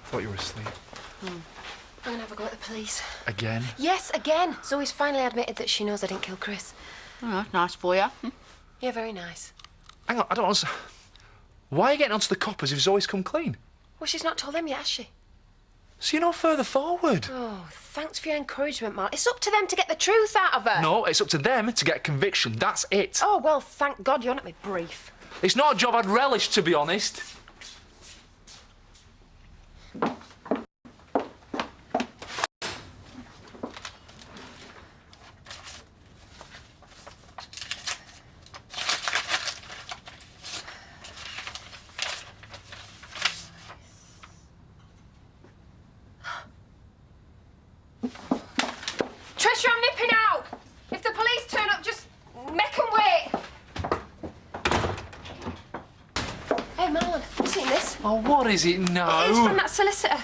thought you were asleep. I'm gonna have a go at the police. Again? Yes, again. Zoe's finally admitted that she knows I didn't kill Chris. Oh, nice for you. Yeah, very nice. Hang on, I don't understand. Why are you getting onto the coppers if Zoe's come clean? Well, she's not told them yet, has she? So you're no further forward. Oh, thanks for your encouragement, Mark. It's up to them to get the truth out of her. No, it's up to them to get a conviction. That's it. Oh, well, thank God you're not my brief. It's not a job I'd relish, to be honest. Trisha, I'm nipping out. If the police turn up, just make them wait. Hey, Marlon, have you seen this? Oh, what is it now? It's from that solicitor.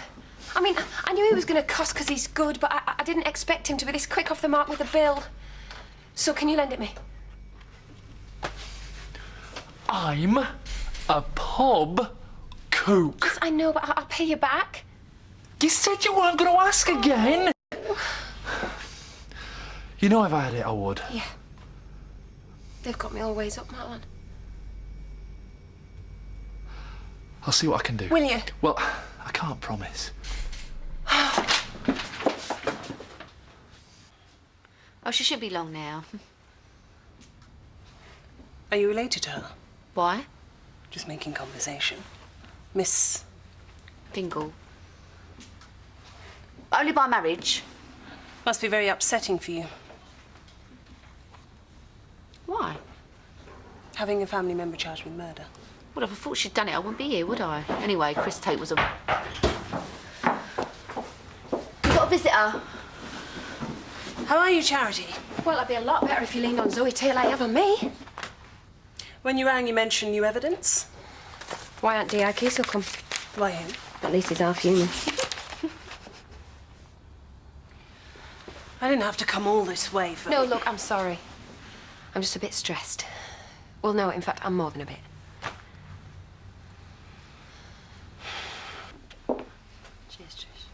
I mean, I knew he was going to cost because he's good, but I didn't expect him to be this quick off the mark with a bill. So can you lend it me? I'm a pub cook. Yes, I know, but I'll pay you back. You said you weren't going to ask again. You know if I had it, I would. Yeah. They've got me all ways up, Marlon. I'll see what I can do. Will you? Well, I can't promise. Oh, she should be long now. Are you related to her? Why? Just making conversation. Miss... Dingle. Only by marriage. Must be very upsetting for you, Why? having a family member charged with murder. Well, if I thought she'd done it, I wouldn't be here, would I? Anyway, Chris Tate was a... You got a visitor? How are you, Charity? Well, it'd be a lot better if you leaned on Zoe Tate like you have on me. When you rang, you mentioned new evidence. Why aren't D.I. still come? Why him? At least he's half human. I didn't have to come all this way for... No, look, I'm sorry. I'm just a bit stressed. Well, no, in fact, I'm more than a bit. Cheers, Trish.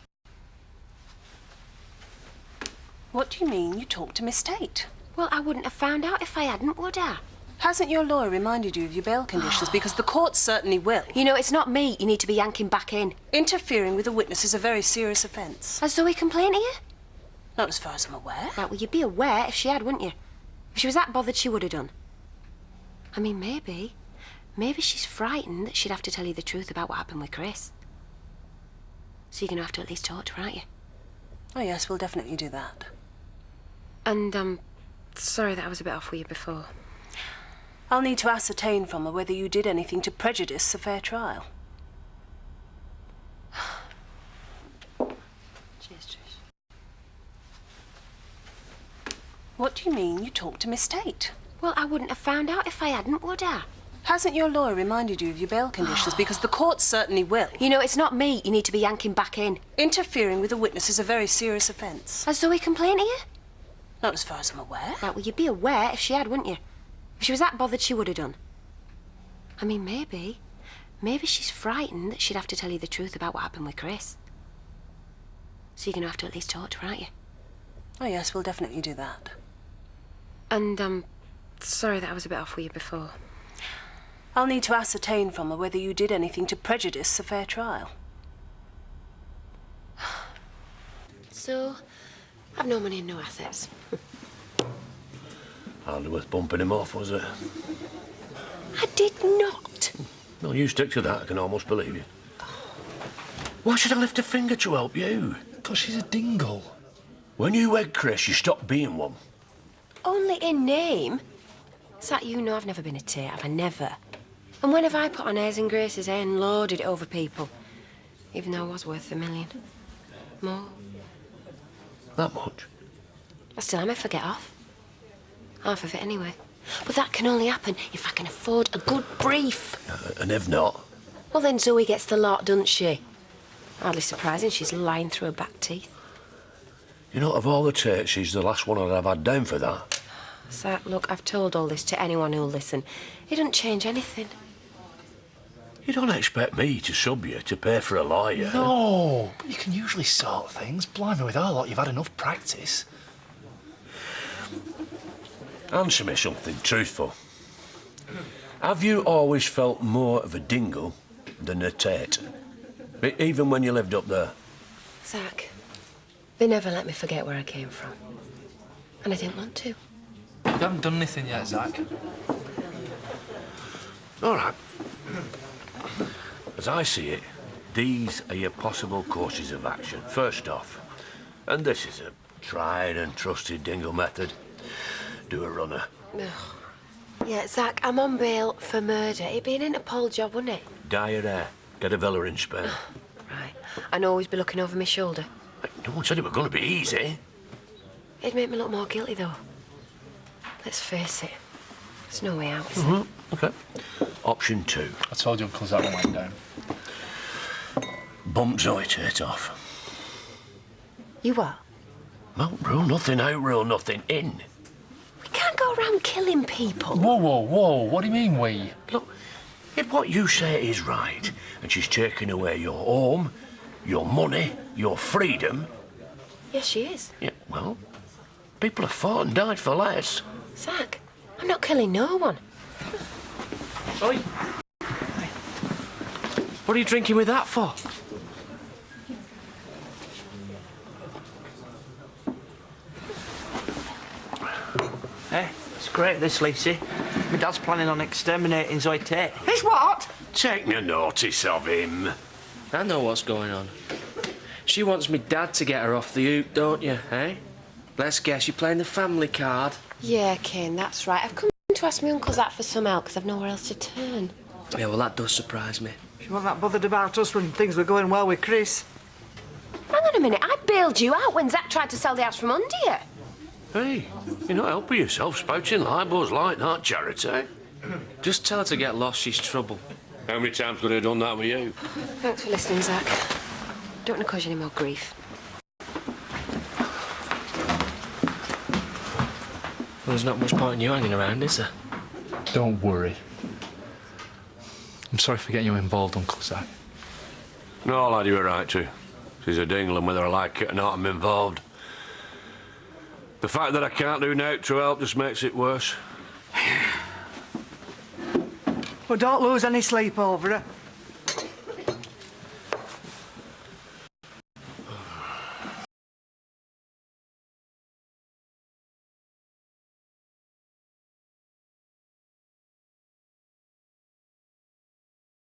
What do you mean you talked to Miss Tate? Well, I wouldn't have found out if I hadn't, would I? Hasn't your lawyer reminded you of your bail conditions? Because the court certainly will. You know, it's not me you need to be yanking back in. Interfering with a witness is a very serious offence. Has Zoe complained to you? Not as far as I'm aware. Right, well, you'd be aware if she had, wouldn't you? If she was that bothered, she would have done. I mean, maybe she's frightened that she'd have to tell you the truth about what happened with Chris. So you're going to have to at least talk to her, aren't you? Oh, yes, we'll definitely do that. And, sorry that I was a bit off with you before. I'll need to ascertain from her whether you did anything to prejudice a fair trial. Cheers, Trish. What do you mean you talked to Miss Tate? Well, I wouldn't have found out if I hadn't, would I? Hasn't your lawyer reminded you of your bail conditions? Because the court certainly will. You know, it's not me you need to be yanking back in. Interfering with a witness is a very serious offence. Has Zoe complained to you? Not as far as I'm aware. Right, well, you'd be aware if she had, wouldn't you? If she was that bothered, she would have done. I mean, maybe she's frightened that she'd have to tell you the truth about what happened with Chris. So you're going to have to at least talk to her, aren't you? Oh, yes, we'll definitely do that. And, sorry that I was a bit off with you before. I'll need to ascertain from her whether you did anything to prejudice a fair trial. So, I've no money and no assets. Hardly worth bumping him off, was it? I did not. Well, you stick to that, I can almost believe you. Why should I lift a finger to help you? Because she's a dingle. When you wed Chris, you stop being one. Only in name. Zak, you know I've never been a Tate, have I? Never. And when have I put on airs and graces, and lorded it over people? Even though I was worth $1 million. More. That much? I still am if I get off. Half of it, anyway. But that can only happen if I can afford a good brief. And if not? Well, then Zoe gets the lot, doesn't she? Hardly surprising she's lying through her back teeth. You know, of all the Tates, she's the last one I'd have had down for that. Zak, look, I've told all this to anyone who'll listen. It doesn't change anything. You don't expect me to sub you to pay for a lawyer? No, but you can usually sort things. Blimey, with our lot, you've had enough practice. Answer me something truthful. Have you always felt more of a Dingle than a Tate? Even when you lived up there? Zak, they never let me forget where I came from. And I didn't want to. You haven't done anything yet, Zak. All right. As I see it, these are your possible courses of action. First off, and this is a tried and trusted Dingle method, do a runner. Yeah, Zak, I'm on bail for murder. It'd be an Interpol job, wouldn't it? Dye your hair, get a villa in Spain. Right. And always be looking over my shoulder. No one said it was going to be easy. It'd make me look more guilty, though. Let's face it. There's no way out, is there? OK. Option 2. I told you Uncle Zak went down. Bump Zoe Tate off. You what? Well, rule nothing out, rule nothing in. We can't go around killing people. Whoa, whoa, whoa. What do you mean, we? Look, if what you say is right, and she's taking away your home, your money, your freedom... Yes, she is. Yeah, well, people have fought and died for less. Zak, I'm not killing no one. Oi! What are you drinking with that for? Hey, it's great this, Lacey. My dad's planning on exterminating Zoe Tate. He's what? Take no notice of him. I know what's going on. She wants me dad to get her off the hook, don't you, eh? Let's guess you're playing the family card. Yeah, Cain, that's right. I've come to ask my Uncle Zak for some help because I've nowhere else to turn. Yeah, well, that does surprise me. She wasn't that bothered about us when things were going well with Chris. Hang on a minute, I bailed you out when Zak tried to sell the house from under you. Hey, you're not helping yourself spouting libels like that, Charity. Just tell her to get lost, she's trouble. How many times could I have done that with you? Thanks for listening, Zak. Don't want to cause you any more grief. Well, there's not much point in you hanging around, is there? Don't worry. I'm sorry for getting you involved, Uncle Zak. No, lad, you were right to. She's a Dingle, and whether I like it or not, I'm involved. The fact that I can't do naught to help just makes it worse. Well, don't lose any sleep over her.